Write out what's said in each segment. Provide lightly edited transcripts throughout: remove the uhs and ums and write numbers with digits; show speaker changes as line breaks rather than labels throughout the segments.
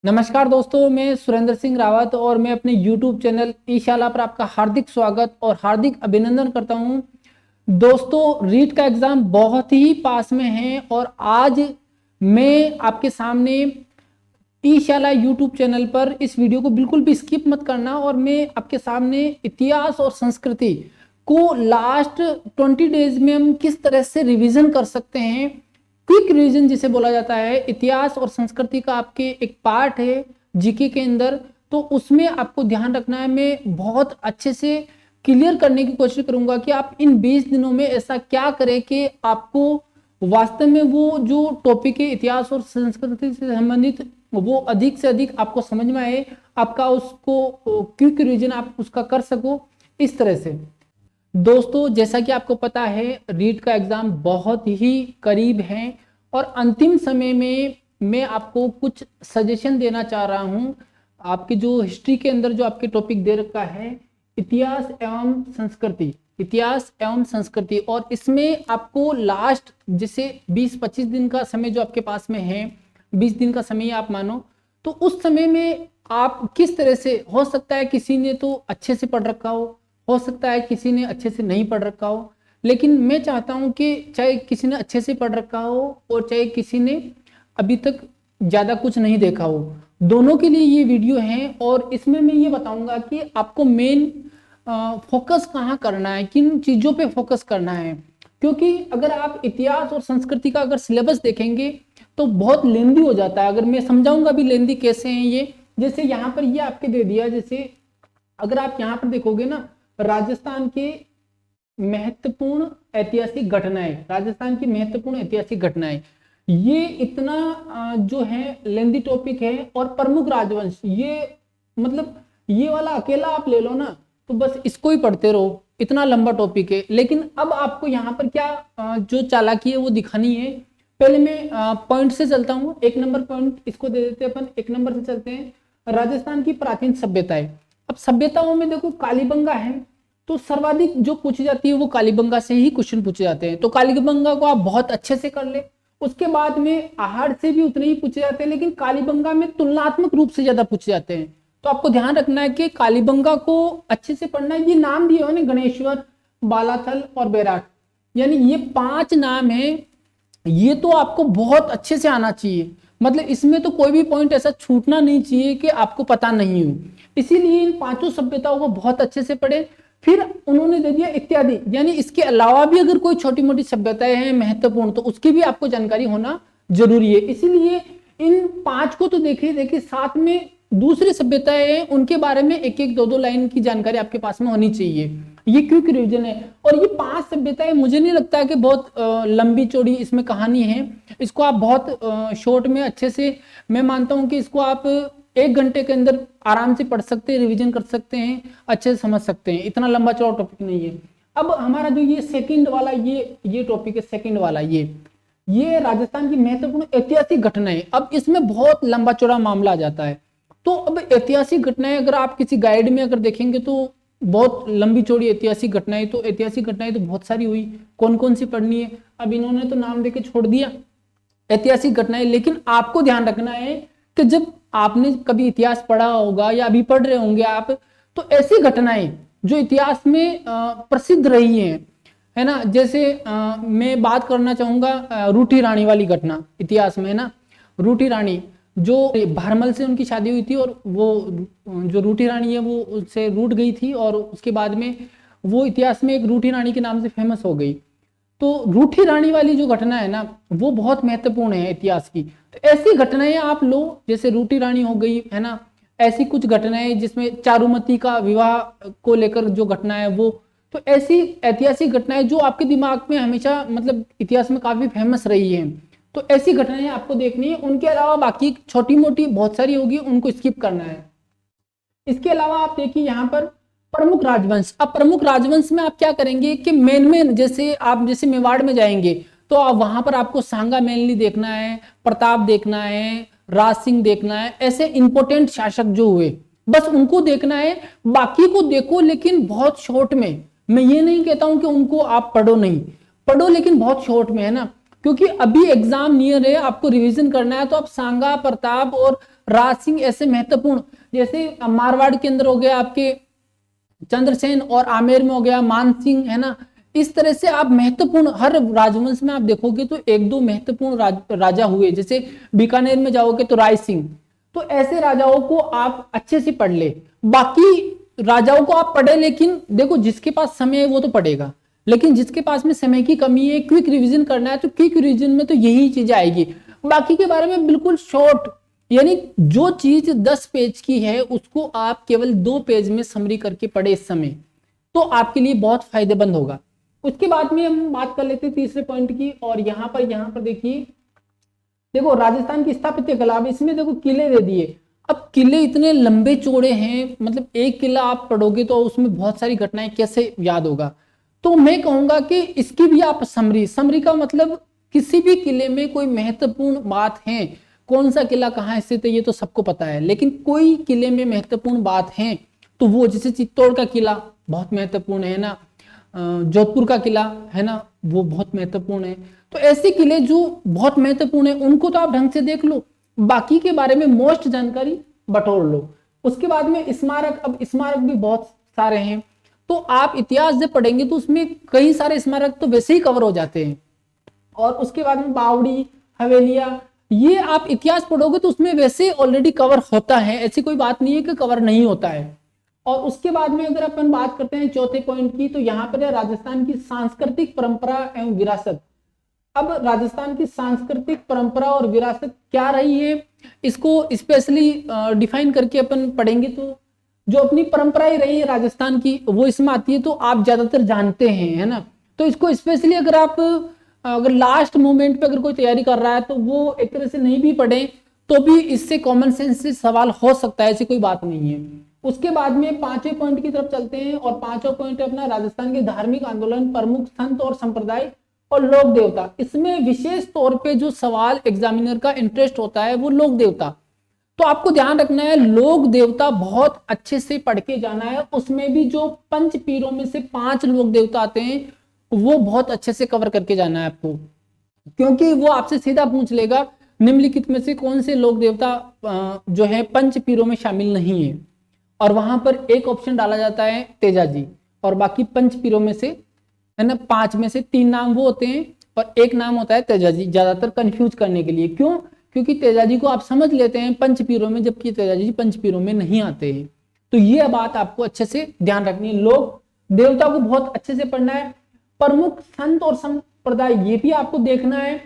नमस्कार दोस्तों, मैं सुरेंद्र सिंह रावत और मैं अपने YouTube चैनल ईशाला पर आपका हार्दिक स्वागत और हार्दिक अभिनंदन करता हूं। दोस्तों, रीट का एग्जाम बहुत ही पास में है और आज मैं आपके सामने ईशाला YouTube चैनल पर इस वीडियो को बिल्कुल भी स्किप मत करना और मैं आपके सामने इतिहास और संस्कृति को लास्ट 20 डेज में हम किस तरह से रिवीजन कर सकते हैं। क्विक रिवीजन जिसे बोला जाता है, इतिहास और संस्कृति का आपके एक पार्ट है जीके के अंदर, तो उसमें आपको ध्यान रखना है। मैं बहुत अच्छे से क्लियर करने की कोशिश करूंगा कि आप इन 20 दिनों में ऐसा क्या करें कि आपको वास्तव में वो जो टॉपिक है इतिहास और संस्कृति से संबंधित वो अधिक से अधिक आपको समझ में आए, आपका उसको क्विक रिवीजन आप उसका कर सको इस तरह से। दोस्तों, जैसा कि आपको पता है, रीट का एग्जाम बहुत ही करीब है और अंतिम समय में मैं आपको कुछ सजेशन देना चाह रहा हूं। आपकी जो हिस्ट्री के अंदर जो आपके टॉपिक दे रखा है इतिहास एवं संस्कृति, इतिहास एवं संस्कृति, और इसमें आपको लास्ट जैसे 20-25 दिन का समय जो आपके पास में है, 20 दिन का समय आप मानो, तो उस समय में आप किस तरह से, हो सकता है किसी ने तो अच्छे से पढ़ रखा हो सकता है किसी ने अच्छे से नहीं पढ़ रखा हो, लेकिन मैं चाहता हूं कि चाहे किसी ने अच्छे से पढ़ रखा हो और चाहे किसी ने अभी तक ज्यादा कुछ नहीं देखा हो, दोनों के लिए ये वीडियो है। और इसमें मैं ये बताऊंगा कि आपको मेन फोकस कहाँ करना है, किन चीजों पे फोकस करना है, क्योंकि अगर आप इतिहास और संस्कृति का अगर सिलेबस देखेंगे तो बहुत लेंदी हो जाता है। अगर मैं समझाऊंगा भी लेंदी कैसे हैं ये, जैसे यहाँ पर ये आपके दे दिया, जैसे अगर आप यहाँ पर देखोगे ना, राजस्थान के महत्वपूर्ण ऐतिहासिक घटनाएं, राजस्थान की महत्वपूर्ण ऐतिहासिक घटनाएं, ये इतना जो है लेंदी टॉपिक है। और प्रमुख राजवंश, ये मतलब ये वाला अकेला आप ले लो ना तो बस इसको ही पढ़ते रहो, इतना लंबा टॉपिक है। लेकिन अब आपको यहाँ पर क्या जो चालाकी है वो दिखानी है। पहले मैं पॉइंट से चलता हूँ, 1 नंबर पॉइंट इसको दे देते हैं अपन, 1 नंबर से चलते हैं। राजस्थान की प्राचीन सभ्यताएं। अब सभ्यताओं में देखो कालीबंगा है, तो सर्वाधिक जो पूछी जाती है वो कालीबंगा से ही क्वेश्चन पूछे जाते हैं, तो कालीबंगा को आप बहुत अच्छे से कर ले। उसके बाद में आहड़ से भी उतने ही पूछे जाते हैं, लेकिन कालीबंगा में तुलनात्मक रूप से ज्यादा पूछे जाते हैं। तो आपको ध्यान रखना है कि कालीबंगा को अच्छे से पढ़ना है। ये नाम दिए हुए ना, गणेश्वर, बालाथल और बैराट, यानी ये 5 नाम है, ये तो आपको बहुत अच्छे से आना चाहिए। मतलब इसमें तो कोई भी पॉइंट ऐसा छूटना नहीं चाहिए कि आपको पता नहीं हो। इसीलिए इन 5 सभ्यताओं को बहुत अच्छे से पढ़े। फिर उन्होंने दे दिया इत्यादि, यानी इसके अलावा भी अगर कोई छोटी मोटी सभ्यताएं हैं महत्वपूर्ण, तो उसकी भी आपको जानकारी होना जरूरी है। इसीलिए इन 5 को तो देखिए, साथ में दूसरी सभ्यताएं हैं उनके बारे में 1-1, 2-2 लाइन की जानकारी आपके पास में होनी चाहिए। ये क्विक रिवीजन है। और ये 5 सभ्यताएं, मुझे नहीं लगता है कि बहुत लंबी चौड़ी इसमें कहानी है। इसको आप बहुत शॉर्ट में अच्छे से, मैं मानता हूं कि इसको आप 1 घंटे के अंदर आराम से पढ़ सकते हैं, रिवीजन कर सकते हैं, अच्छे से समझ सकते हैं। इतना लंबा चौड़ा टॉपिक नहीं है। अब हमारा जो ये सेकंड वाला ये टॉपिक है, सेकंड वाला ये राजस्थान की महत्वपूर्ण ऐतिहासिक घटनाएं। अब इसमें बहुत लंबा चौड़ा मामला आ जाता है। तो अब ऐतिहासिक घटनाएं अगर आप किसी गाइड में अगर देखेंगे तो बहुत लंबी चौड़ी ऐतिहासिक घटनाएं, तो ऐतिहासिक घटनाएं तो बहुत सारी हुई, कौन कौन सी पढ़नी है अब इन्होंने तो नाम देके छोड़ दिया ऐतिहासिक घटनाएं। लेकिन आपको ध्यान रखना है कि जब आपने कभी इतिहास पढ़ा होगा या अभी पढ़ रहे होंगे आप, तो ऐसी घटनाएं जो इतिहास में प्रसिद्ध रही हैं, है ना। जैसे मैं बात करना चाहूंगा रूठी रानी वाली घटना इतिहास में, है ना। रूठी रानी जो भारमल से उनकी शादी हुई थी और वो जो रूठी रानी है वो उससे रूठ गई थी और उसके बाद में वो इतिहास में एक रूठी रानी के नाम से फेमस हो गई। तो रूठी रानी वाली जो घटना है ना वो बहुत महत्वपूर्ण है इतिहास की। तो ऐसी घटनाएं आप लो, जैसे रूठी रानी हो गई, है ना। ऐसी कुछ घटनाएं जिसमें चारुमती का विवाह को लेकर जो घटना है वो, तो ऐसी ऐतिहासिक घटनाएं जो आपके दिमाग में हमेशा मतलब इतिहास में काफी फेमस रही है, तो ऐसी घटनाएं आपको देखनी है। उनके अलावा बाकी छोटी मोटी बहुत सारी होगी, उनको स्किप करना है। इसके अलावा आप देखिए यहाँ पर प्रमुख राजवंश। अब प्रमुख राजवंश में आप क्या करेंगे कि मेन जैसे आप जैसे मेवाड़ में जाएंगे तो आप वहां पर आपको सांगा मैनली देखना है, प्रताप देखना है, राज सिंह देखना है, ऐसे इंपोर्टेंट शासक जो हुए बस उनको देखना है। बाकी को देखो लेकिन बहुत शॉर्ट में। मैं ये नहीं कहता हूं कि उनको आप पढ़ो नहीं, पढ़ो लेकिन बहुत शॉर्ट में, है ना। क्योंकि अभी एग्जाम नियर है, आपको रिवीजन करना है, तो आप सांगा, प्रताप और राज सिंह ऐसे महत्वपूर्ण, जैसे मारवाड़ के अंदर हो गया आपके चंद्रसेन और आमेर में हो गया मान सिंह, है ना। इस तरह से आप महत्वपूर्ण, हर राजवंश में आप देखोगे तो एक दो महत्वपूर्ण राजा हुए, जैसे बीकानेर में जाओगे तो राय सिंह। तो ऐसे राजाओं को आप अच्छे से पढ़ ले। बाकी राजाओं को आप पढ़े, लेकिन देखो जिसके पास समय है वो तो पढ़ेगा, लेकिन जिसके पास में समय की कमी है, क्विक रिवीजन करना है, तो क्विक रिवीजन में तो यही चीजें आएगी। बाकी के बारे में बिल्कुल शॉर्ट, यानी जो चीज 10 पेज की है उसको आप केवल 2 पेज में समरी करके पढ़े इस समय, तो आपके लिए बहुत फायदेमंद होगा। उसके बाद में हम बात कर लेते हैं तीसरे पॉइंट की, और यहाँ पर देखिए, देखो राजस्थान की स्थापत्य कला, इसमें देखो किले दे दिए। अब किले इतने लंबे चौड़े हैं, मतलब एक किला आप पढ़ोगे तो उसमें बहुत सारी घटनाएं कैसे याद होगा। तो मैं कहूंगा कि इसकी भी आप समरी का मतलब किसी भी किले में कोई महत्वपूर्ण बात है, कौन सा किला कहाँ स्थित है ये तो सबको पता है, लेकिन कोई किले में महत्वपूर्ण बात है तो वो, जैसे चित्तौड़ का किला बहुत महत्वपूर्ण है ना, जोधपुर का किला है ना, वो बहुत महत्वपूर्ण है। तो ऐसे किले जो बहुत महत्वपूर्ण है उनको तो आप ढंग से देख लो, बाकी के बारे में मोस्ट जानकारी बटोर लो। उसके बाद में स्मारक, अब स्मारक भी बहुत सारे हैं, तो आप इतिहास जब पढ़ेंगे तो उसमें कई सारे स्मारक तो वैसे ही कवर हो जाते हैं। और उसके बाद में बावड़ी, हवेलियां, ये आप इतिहास पढ़ोगे तो उसमें वैसे ऑलरेडी कवर होता है, ऐसी कोई बात नहीं है कि कवर नहीं होता है। और उसके बाद में अगर अपन बात करते हैं चौथे पॉइंट की, तो यहाँ पर है राजस्थान की सांस्कृतिक परंपरा एवं विरासत। अब राजस्थान की सांस्कृतिक परंपरा और विरासत क्या रही है, इसको स्पेशली डिफाइन करके अपन पढ़ेंगे तो जो अपनी परंपराएं रही है राजस्थान की वो इसमें आती है, तो आप ज्यादातर जानते हैं, है ना। तो इसको स्पेशली अगर लास्ट मोमेंट पे अगर कोई तैयारी कर रहा है तो वो एक तरह से नहीं भी पढ़े तो भी इससे कॉमन सेंस से सवाल हो सकता है, ऐसी कोई बात नहीं है। उसके बाद में पांचवें पॉइंट की तरफ चलते हैं, और पांचवा पॉइंट है अपना राजस्थान के धार्मिक आंदोलन, प्रमुख संत और संप्रदाय और लोक देवता। इसमें विशेष तौर पे जो सवाल एग्जामिनर का इंटरेस्ट होता है वो लोक देवता, तो आपको ध्यान रखना है लोक देवता बहुत अच्छे से पढ़ के जाना है। उसमें भी जो पंच पीरों में से 5 लोक देवता आते हैं वो बहुत अच्छे से कवर करके जाना है आपको, क्योंकि वो आपसे सीधा पूछ लेगा निम्नलिखित में से कौन से लोक देवता जो है पंच पीरों में शामिल नहीं है, और वहां पर एक ऑप्शन डाला जाता है तेजाजी, और बाकी पंच पीरों में से, है ना, 5 में से 3 नाम वो होते हैं और एक नाम होता है तेजाजी, ज्यादातर कंफ्यूज करने के लिए। क्यों? क्योंकि तेजाजी को आप समझ लेते हैं पंच पीरों में, जबकि तेजाजी पंच पीरों में नहीं आते हैं। तो ये बात आपको अच्छे से ध्यान रखनी है, लोक देवता को बहुत अच्छे से पढ़ना है। प्रमुख संत और संप्रदाय ये भी आपको देखना है,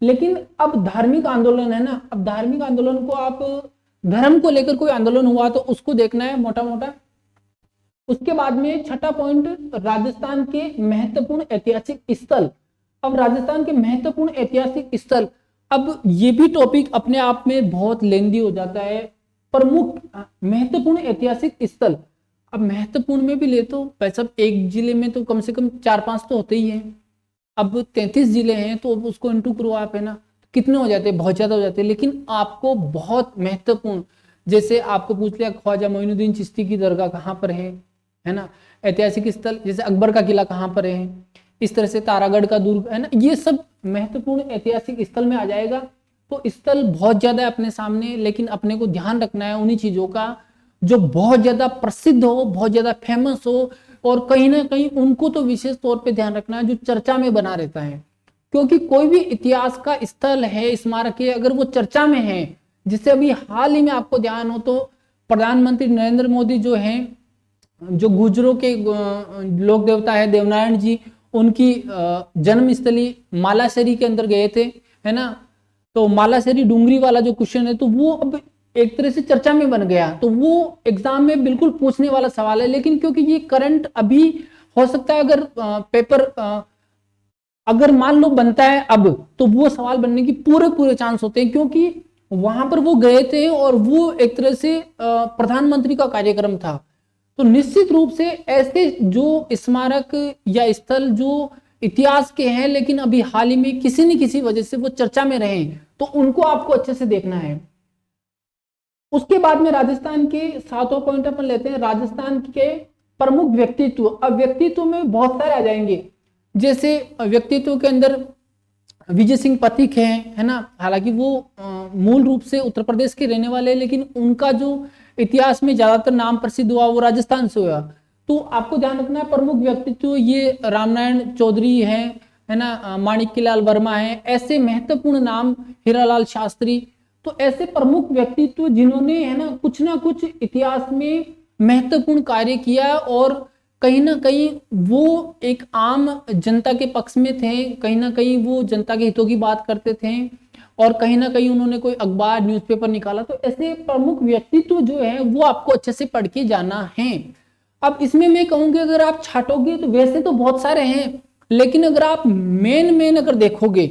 लेकिन अब धार्मिक आंदोलन है ना, अब धार्मिक आंदोलन को आप, धर्म को लेकर कोई आंदोलन हुआ तो उसको देखना है मोटा मोटा। उसके बाद में छठा पॉइंट राजस्थान के महत्वपूर्ण ऐतिहासिक स्थल। अब राजस्थान के महत्वपूर्ण ऐतिहासिक स्थल, अब ये भी टॉपिक अपने आप में बहुत लेंदी हो जाता है। प्रमुख महत्वपूर्ण ऐतिहासिक स्थल, अब महत्वपूर्ण में भी ले तो वैसे एक जिले में तो कम से कम 4-5 तो होते ही हैं। अब 33 जिले हैं तो उसको इंटू करो आप, है ना, कितने हो जाते हैं, बहुत ज्यादा हो जाते हैं। लेकिन आपको बहुत महत्वपूर्ण, जैसे आपको पूछ लिया ख्वाजा मोइनुद्दीन चिश्ती की दरगाह कहाँ पर है ना, ऐतिहासिक स्थल जैसे अकबर का किला कहाँ पर है, इस तरह से तारागढ़ का दुर्ग, है ना, ये सब महत्वपूर्ण ऐतिहासिक स्थल में आ जाएगा। तो स्थल बहुत ज्यादा है अपने सामने, लेकिन अपने को ध्यान रखना है उन्हीं चीजों का जो बहुत ज्यादा प्रसिद्ध हो, बहुत ज्यादा फेमस हो, और कहीं ना कहीं उनको तो विशेष तौर पे ध्यान रखना है जो चर्चा में बना रहता है। क्योंकि कोई भी इतिहास का स्थल है, स्मारक है, अगर वो चर्चा में है, जिससे अभी हाल ही में आपको ध्यान हो तो प्रधानमंत्री नरेंद्र मोदी जो है, जो गुर्जरों के लोक देवता है देवनारायण जी, उनकी जन्मस्थली मालाशरी के अंदर गए थे, है ना। तो मालाशरी डूंगरी वाला जो क्वेश्चन है तो वो अब एक तरह से चर्चा में बन गया, तो वो एग्जाम में बिल्कुल पूछने वाला सवाल है। लेकिन क्योंकि ये करंट अभी हो सकता है, अगर पेपर अगर मान लो बनता है अब, तो वो सवाल बनने की पूरे चांस होते हैं, क्योंकि वहां पर वो गए थे और वो एक तरह से प्रधानमंत्री का कार्यक्रम था। तो निश्चित रूप से ऐसे जो स्मारक या स्थल जो इतिहास के हैं लेकिन अभी हाल ही में किसी न किसी वजह से वो चर्चा में रहे, तो उनको आपको अच्छे से देखना है। उसके बाद में राजस्थान के 7वां पॉइंट अपन लेते हैं, राजस्थान के प्रमुख व्यक्तित्व। अब व्यक्तित्व में बहुत सारे आ जाएंगे, जैसे व्यक्तित्व के अंदर विजय सिंह पथिक है ना। हालांकि वो मूल रूप से उत्तर प्रदेश के रहने वाले हैं, लेकिन उनका जो इतिहास में ज्यादातर नाम प्रसिद्ध हुआ वो राजस्थान से हुआ। तो आपको ध्यान रखना है प्रमुख व्यक्तित्व ये रामनारायण चौधरी है ना, माणिक्यलाल वर्मा है, ऐसे महत्वपूर्ण नाम, हीरालाल शास्त्री। तो ऐसे प्रमुख व्यक्तित्व जिन्होंने है ना कुछ इतिहास में महत्वपूर्ण कार्य किया और कहीं ना कहीं वो एक आम जनता के पक्ष में थे, कहीं ना कहीं वो जनता के हितों की बात करते थे और कहीं ना कहीं उन्होंने कोई अखबार न्यूज़पेपर निकाला। तो ऐसे प्रमुख व्यक्तित्व जो है वो आपको अच्छे से पढ़ के जाना है। अब इसमें मैं कहूंगी अगर आप छाटोगे तो वैसे तो बहुत सारे हैं, लेकिन अगर आप मेन अगर देखोगे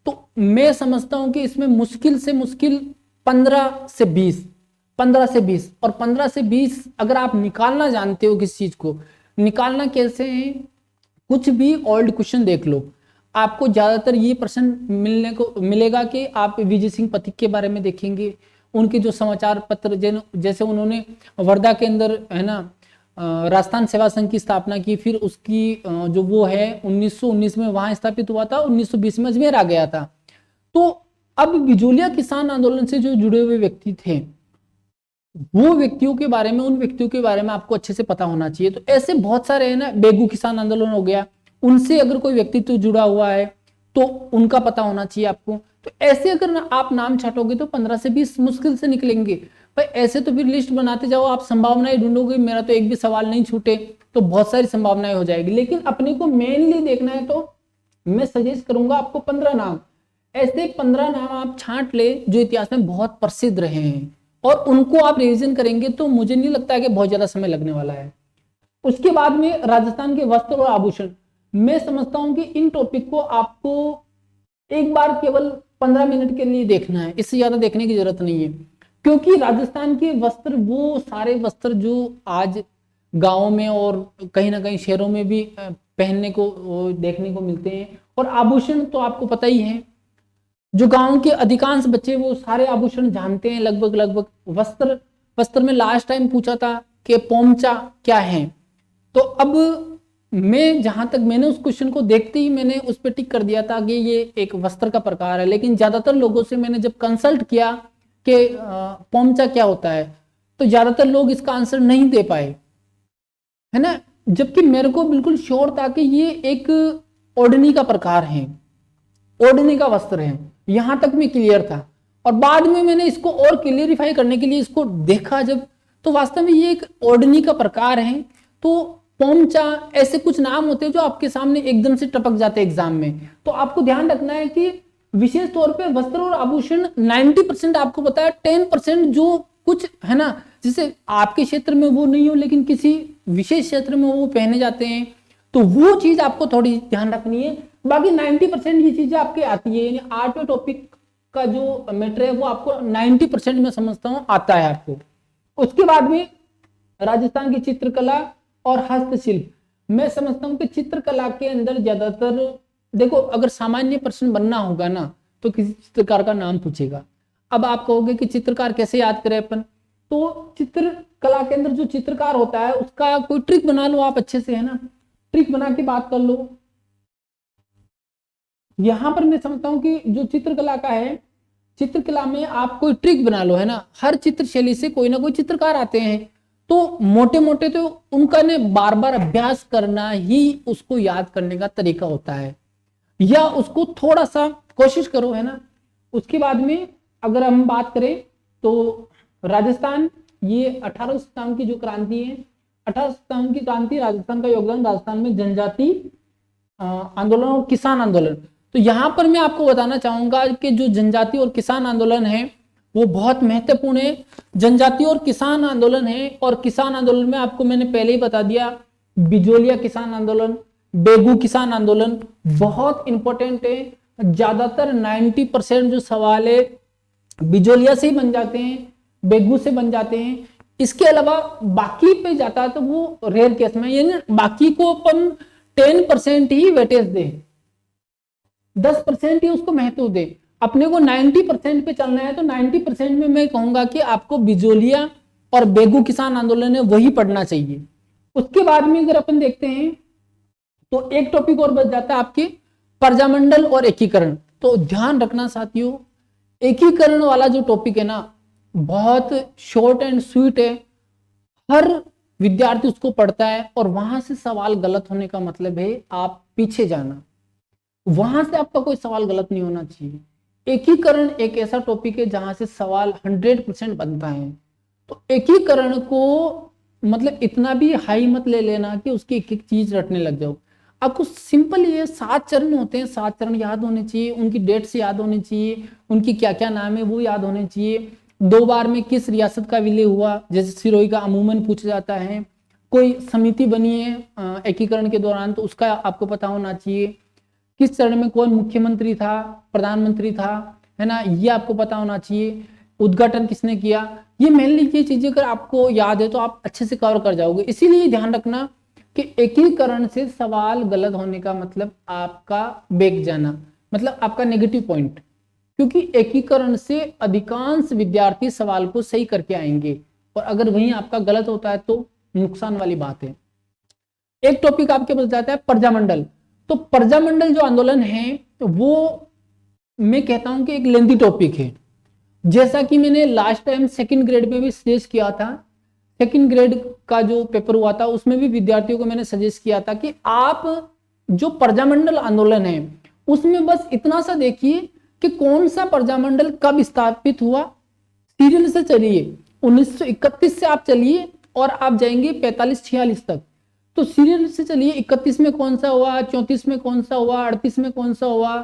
तो मैं समझता हूं कि इसमें मुश्किल से मुश्किल 15 से 20 और 15 से 20 अगर आप निकालना जानते हो किसी चीज को, निकालना कैसे है, कुछ भी ओल्ड क्वेश्चन देख लो, आपको ज्यादातर ये प्रश्न मिलने को मिलेगा कि आप विजय सिंह पथिक के बारे में देखेंगे, उनके जो समाचार पत्र जैसे उन्होंने वर्धा के अंदर है ना राजस्थान सेवा संघ की स्थापना की, फिर उसकी जो वो है 1919 में वहां स्थापित हुआ था, 1920 में अजमेर आ गया था। तो अब बिजोलिया किसान आंदोलन से जो जुड़े हुए व्यक्ति थे वो व्यक्तियों के बारे में, उन व्यक्तियों के बारे में आपको अच्छे से पता होना चाहिए। तो ऐसे बहुत सारे है ना, बेगू किसान आंदोलन हो गया, उनसे अगर कोई व्यक्तित्व जुड़ा हुआ है तो उनका पता होना चाहिए आपको। तो ऐसे अगर आप नाम छाटोगे तो 15 से 20 मुश्किल से निकलेंगे भाई। ऐसे तो फिर लिस्ट बनाते जाओ, आप संभावनाएं ढूंढोगे, मेरा तो एक भी सवाल नहीं छूटे तो बहुत सारी संभावनाएं हो जाएगी। लेकिन अपने को मेनली देखना है तो मैं सजेस्ट करूंगा आपको 15 नाम, ऐसे 15 नाम आप छांट ले जो इतिहास में बहुत प्रसिद्ध रहे हैं और उनको आप रिवीजन करेंगे तो मुझे नहीं लगता है कि बहुत ज्यादा समय लगने वाला है। उसके बाद में राजस्थान के वस्त्र और आभूषण, मैं समझता हूं कि इन टॉपिक को आपको एक बार केवल 15 मिनट के लिए देखना है, इससे ज्यादा देखने की जरूरत नहीं है, क्योंकि राजस्थान के वस्त्र वो सारे वस्त्र जो आज गांवों में और कहीं ना कहीं शहरों में भी पहनने को देखने को मिलते हैं। और आभूषण तो आपको पता ही है, जो गांव के अधिकांश बच्चे वो सारे आभूषण जानते हैं लगभग। वस्त्र में लास्ट टाइम पूछा था कि पोमचा क्या है, तो अब मैं जहां तक मैंने उस क्वेश्चन को देखते ही मैंने उस पर टिक कर दिया था कि ये एक वस्त्र का प्रकार है। लेकिन ज्यादातर लोगों से मैंने जब कंसल्ट किया कि पोमचा क्या होता है तो ज्यादातर लोग इसका आंसर नहीं दे पाए, है ना। जबकि मेरे को बिल्कुल श्योर था कि ये एक ओढ़नी का प्रकार है, ओढ़नी का वस्त्र है, यहां तक मैं क्लियर था। और बाद में मैंने इसको और क्लियरिफाई करने के लिए इसको देखा जब, तो वास्तव में ये एक ओढ़नी का प्रकार है। तो पोमचा ऐसे कुछ नाम होते हैं जो आपके सामने एकदम से टपक जाते हैं एग्जाम में। तो आपको ध्यान रखना है कि विशेष तौर पे वस्त्र और आभूषण 90% आपको पता है, 10% जो कुछ है ना जिसे आपके क्षेत्र में वो नहीं हो लेकिन किसी विशेष क्षेत्र में वो पहने जाते हैं, तो वो चीज आपको थोड़ी ध्यान रखनी है। बाकी 90% ये चीजें आपके आती है, यानी 8वें टॉपिक का जो मैटर है वो आपको 90% में समझता हूं आता है आपको। उसके बाद में राजस्थान की चित्रकला और हस्तशिल्प, मैं समझता हूं कि चित्रकला के अंदर ज्यादातर देखो, अगर सामान्य प्रश्न बनना होगा ना तो किसी चित्रकार का नाम पूछेगा। अब आप कहोगे कि चित्रकार कैसे याद करें अपन, तो चित्रकला के अंदर जो चित्रकार होता है उसका कोई ट्रिक बना लो आप अच्छे से, है ना, ट्रिक बना के बात कर लो। यहां पर मैं समझता हूं कि जो चित्रकला का है, चित्रकला में आप कोई ट्रिक बना लो, है ना। हर चित्र शैली से कोई ना कोई चित्रकार आते हैं, तो मोटे मोटे तो उनका ने बार बार अभ्यास करना ही उसको याद करने का तरीका होता है, या उसको थोड़ा सा कोशिश करो, है ना। उसके बाद में अगर हम बात करें तो राजस्थान, ये 18 सितंबर की जो क्रांति है, 18 सितंबर की क्रांति, राजस्थान का योगदान, राजस्थान में जनजाति आंदोलन और किसान आंदोलन। तो यहां पर मैं आपको बताना चाहूंगा कि जो जनजाति और किसान आंदोलन है वो बहुत महत्वपूर्ण है। जनजाति और किसान आंदोलन है, और किसान आंदोलन में आपको मैंने पहले ही बता दिया, बिजोलिया किसान आंदोलन, बेगू किसान आंदोलन बहुत इंपॉर्टेंट है। ज्यादातर 90% जो सवाल है बिजोलिया से ही बन जाते हैं, बेगू से बन जाते हैं। इसके अलावा बाकी पे जाता है तो वो रेयर केस में, यानी बाकी को अपन 10% ही वेटेज दे, 10% ही उसको महत्व दे। अपने को 90% पे चलना है तो 90% में मैं कहूंगा कि आपको बिजोलिया और बेगू किसान आंदोलन है वही पढ़ना चाहिए। उसके बाद में अगर अपन देखते हैं तो एक टॉपिक और बच जाता है आपके प्रजामंडल और एकीकरण। तो ध्यान रखना साथियों, एकीकरण वाला जो टॉपिक है ना, बहुत शॉर्ट एंड स्वीट है, हर विद्यार्थी उसको पढ़ता है और वहां से सवाल गलत होने का मतलब है आप पीछे जाना, वहां से आपका कोई सवाल गलत नहीं होना चाहिए। एकीकरण एक ऐसा टॉपिक है जहां से सवाल 100% बनता है। तो एकीकरण को मतलब इतना भी हाई मत ले लेना कि उसकी एक एक चीज रटने लग जाओ। आपको सिंपल ये 7 चरण होते हैं, 7 चरण याद होने चाहिए, उनकी डेट्स याद होनी चाहिए, उनकी क्या क्या नाम है वो याद होने चाहिए। 2 बार में किस रियासत का विलय हुआ, जैसे सिरोही का अमूमन पूछा जाता है। कोई समिति बनी है एकीकरण के दौरान तो उसका आपको पता होना चाहिए। किस चरण में कौन मुख्यमंत्री था, प्रधानमंत्री था, है ना, ये आपको पता होना चाहिए। उद्घाटन किसने किया, ये मेनली ये चीजें अगर आपको याद है तो आप अच्छे से कवर कर जाओगे। इसीलिए ध्यान रखना कि एकीकरण से सवाल गलत होने का मतलब आपका बैक जाना, मतलब आपका नेगेटिव पॉइंट, क्योंकि एकीकरण से अधिकांश विद्यार्थी सवाल को सही करके आएंगे और अगर वहीं आपका गलत होता है तो नुकसान वाली बात है। एक टॉपिक आपके पास जाता है प्रजामंडल। तो प्रजामंडल जो आंदोलन है वो मैं कहता हूं कि एक लेंथी टॉपिक है, जैसा कि मैंने लास्ट टाइम 2nd ग्रेड में भी सजेस्ट किया था। 2nd ग्रेड का जो पेपर हुआ था उसमें भी विद्यार्थियों को मैंने सजेस्ट किया था कि आप जो प्रजामंडल आंदोलन है उसमें बस इतना सा देखिए कि कौन सा प्रजामंडल कब स्थापित हुआ, सीरियल से चलिए 1931 से आप चलिए और आप जाएंगे 45-46 तक। तो सीरियल से चलिए 31 में कौन सा हुआ, 34 में कौन सा हुआ, 38 में कौन सा हुआ,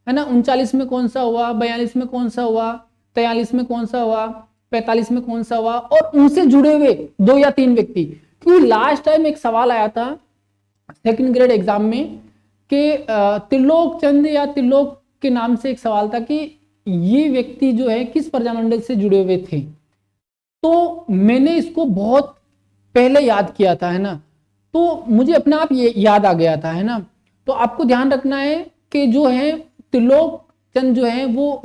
है ना, 39 में कौन सा हुआ, 42 में कौन सा हुआ, 43 में कौन सा हुआ, 45 में कौन सा हुआ, और उनसे जुड़े हुए 2 या 3 व्यक्ति। क्योंकि लास्ट टाइम एक सवाल आया था 2nd ग्रेड एग्जाम में कि त्रिलोक चंद या त्रिलोक के नाम से एक सवाल था कि ये व्यक्ति जो है किस प्रजामंडल से जुड़े हुए थे। तो मैंने इसको बहुत पहले याद किया था, है ना, तो मुझे अपने आप ये याद आ गया था, है ना। तो आपको ध्यान रखना है कि जो है त्रिलोक चंद जो है वो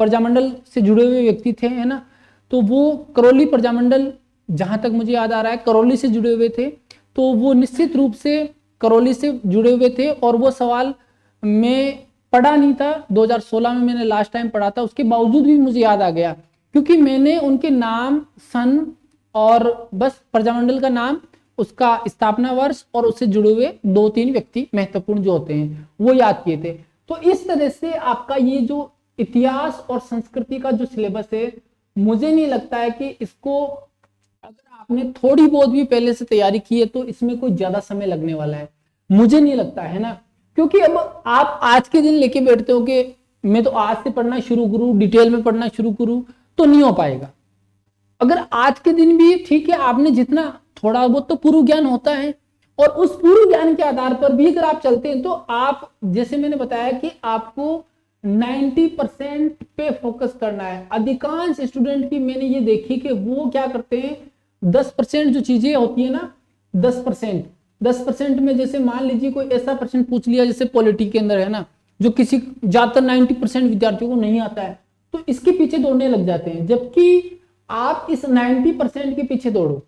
प्रजामंडल से जुड़े हुए व्यक्ति थे, है ना। तो वो करौली प्रजामंडल, जहां तक मुझे याद आ रहा है, करौली से जुड़े हुए थे। तो वो निश्चित रूप से करौली से जुड़े हुए थे और वो सवाल मैं पढ़ा नहीं था, 2016 में मैंने लास्ट टाइम पढ़ा था, उसके बावजूद भी मुझे याद आ गया क्योंकि मैंने उनके नाम, सन और बस प्रजामंडल का नाम, उसका स्थापना वर्ष और उससे जुड़े हुए 2-3 व्यक्ति महत्वपूर्ण जो होते हैं वो याद किए थे। तो इस तरह से आपका ये जो इतिहास और संस्कृति का जो सिलेबस है, मुझे नहीं लगता है कि इसको अगर आपने थोड़ी बहुत भी पहले से तैयारी की है तो इसमें कोई ज्यादा समय लगने वाला है, मुझे नहीं लगता, है ना। क्योंकि अब आप आज के दिन लेके बैठते हो कि मैं तो आज से पढ़ना शुरू करूं, डिटेल में पढ़ना शुरू करूं, तो नहीं हो पाएगा। अगर आज के दिन भी ठीक है, आपने जितना थोड़ा बहुत तो पूर्व ज्ञान होता है और उस पूर्व ज्ञान के आधार पर भी अगर आप चलते हैं तो आप, जैसे मैंने बताया कि आपको 90% पे फोकस करना है। अधिकांश स्टूडेंट की मैंने ये देखी कि वो क्या करते हैं, 10% जो चीजें होती है ना, 10% में जैसे मान लीजिए कोई ऐसा पर्सन पूछ लिया जैसे पॉलिटी के अंदर, है ना, जो किसी ज्यादातर 90% विद्यार्थियों को नहीं आता है, तो इसके पीछे दौड़ने लग जाते हैं। जबकि आप इस 90% के पीछे दौड़ो।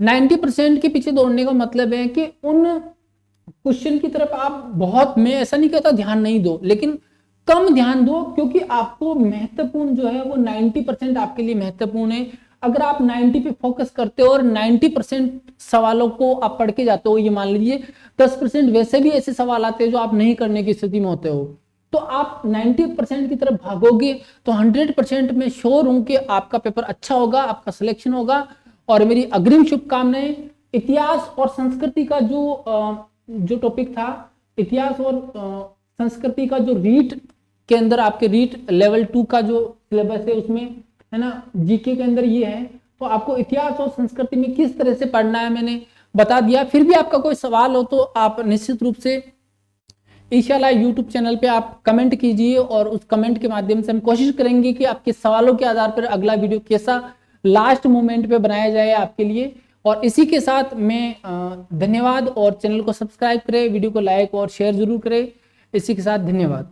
90% के पीछे दौड़ने का मतलब है कि उन क्वेश्चन की तरफ आप बहुत, मैं ऐसा नहीं कहता ध्यान नहीं दो, लेकिन कम ध्यान दो, क्योंकि आपको महत्वपूर्ण जो है वो 90% आपके लिए महत्वपूर्ण है। अगर आप 90 पे फोकस करते हो और 90% सवालों को आप पढ़ के जाते हो, ये मान लीजिए 10% वैसे भी ऐसे सवाल आते हैं जो आप नहीं करने की स्थिति में होते हो, तो आप 90% की तरफ भागोगे तो 100% में श्योर हूं कि आपका पेपर अच्छा होगा, आपका सिलेक्शन होगा। और मेरी अग्रिम शुभकामनाएं। इतिहास और संस्कृति का जो टॉपिक था, इतिहास और संस्कृति का जो रीट के अंदर, आपके रीट लेवल 2 का जो सिलेबस है उसमें, है ना, जीके के अंदर ये है, तो आपको इतिहास और संस्कृति में किस तरह से पढ़ना है मैंने बता दिया। फिर भी आपका कोई सवाल हो तो आप निश्चित रूप से इंशाल्लाह यूट्यूब चैनल पे आप कमेंट कीजिए और उस कमेंट के माध्यम से हम कोशिश करेंगे कि आपके सवालों के आधार पर अगला वीडियो कैसा लास्ट मोमेंट पे बनाया जाए आपके लिए। और इसी के साथ मैं धन्यवाद, और चैनल को सब्सक्राइब करें, वीडियो को लाइक और शेयर जरूर करें। इसी के साथ धन्यवाद।